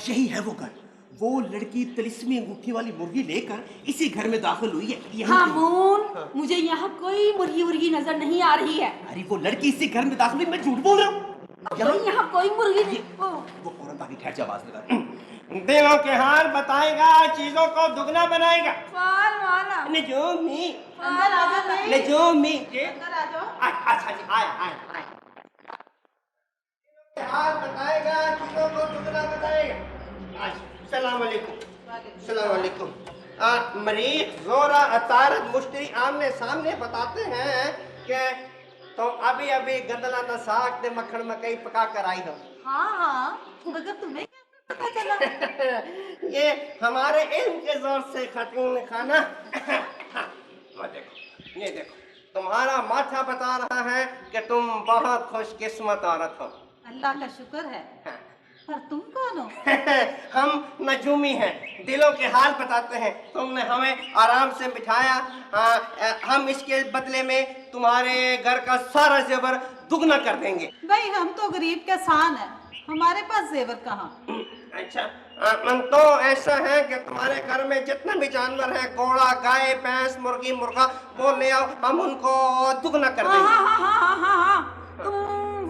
यही है वो घर। वो लड़की तिलिस्मी अंगूठी वाली मुर्गी लेकर इसी घर में दाखिल हुई है। हामून, मुझे यहाँ कोई मुर्गी उर्गी नजर नहीं आ रही है। अरे वो लड़की इसी घर में दाखिल हुई, मैं झूठ बोल रहा हूँ। यहाँ कोई मुर्गी नहीं। वो औरत आगे ठहर जा, आवाज लगा। दिलों के हाल बताएगा, चीजों को दुगना बनाएगा। नजूमी, नजूमी, अंदर आ जाओ। अच्छा जी, आया। हाल बताएगा, चीजों को दुगना बनाएगा। अस्सलाम वालेकुम। अस्सलाम वालेकुम। मरीज जोरा अतारत मुश्तरी आमने सामने बताते हैं कि तुम अभी गंदला न साग दे मक्खन मकई पका कर आई हो। हाँ, मगर तुम्हें कैसे पता चला? ये हमारे इल्म के जोर से खातून खाना। ये देखो, तुम्हारा माथा बता रहा है कि तुम बहुत खुशकिस्मत औरत हो। अल्लाह का शुक्र है। पर तुम कौन हो? हम नजूमी हैं, दिलों के हाल बताते हैं। तुमने हमें आराम से बिठाया, हम इसके बदले में तुम्हारे घर का सारा जेवर दुगना कर देंगे। भाई हम तो गरीब के सान है, हमारे पास जेवर कहाँ। अच्छा, तो ऐसा है कि तुम्हारे घर में जितने भी जानवर हैं, घोड़ा, गाय, भैंस, मुर्गी, मुर्गा, वो ले आओ, हम उनको दुगना कर देंगे। हाँ, तुम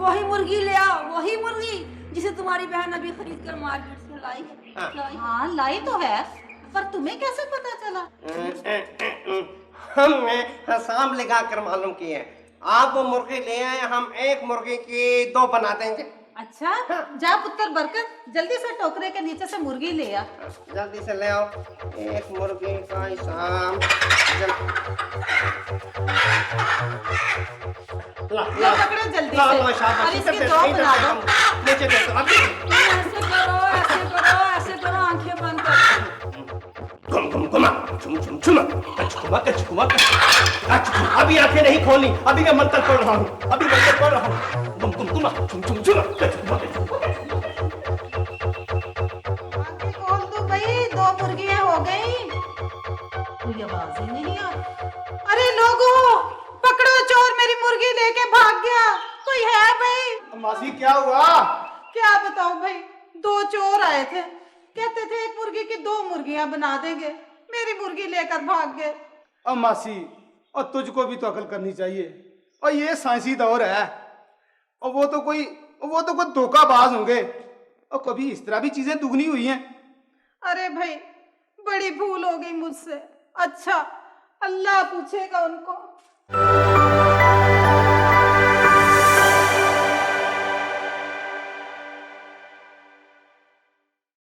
वही मुर्गी ले आओ, वही मुर्गी जिसे तुम्हारी बहन अभी खरीद कर मार्केट से लाई। हाँ लाई तो है, पर तुम्हें कैसे पता चला? हमने हिसाब लगा कर मालूम किए। आप वो मुर्गी ले आए, हम एक मुर्गी की 2 बना देंगे। अच्छा, जा पुत्र बरकत, जल्दी से टोकरे के नीचे से मुर्गी ले आ। जल्दी से ले आओ, एक मुर्गी का हिसाब। ला पकड़ो जल्दी से, और इसकी 2 बना दो। मुझे दे दो अभी। ऐसे करो, आंखें बंद करो। अभी आंखें नहीं खोलनी, अभी मैं मंत्र पढ़ रहा हूँ। आंखें खोल दो भाई, 2 मुर्गियां हो गई। कोई आवाज ही नहीं आ। अरे लोगों, पकड़ो, चोर मेरी मुर्गी लेके भाग गया। कोई है भाई? मासी क्या हुआ? क्या बताऊं भाई, 2 चोर आए थे, कहते थे एक मुर्गी की 2 मुर्गियां बना देंगे, मेरी मुर्गी लेकर भाग गए। अब मासी, और तुझको भी तो अकल करनी चाहिए। और ये साइंसी दौर है, और वो तो कोई धोखाबाज होंगे, और कभी इस तरह भी चीजें दुगनी हुई हैं। अरे भाई, बड़ी भूल हो गई मुझसे। अच्छा, अल्लाह पूछेगा उनको।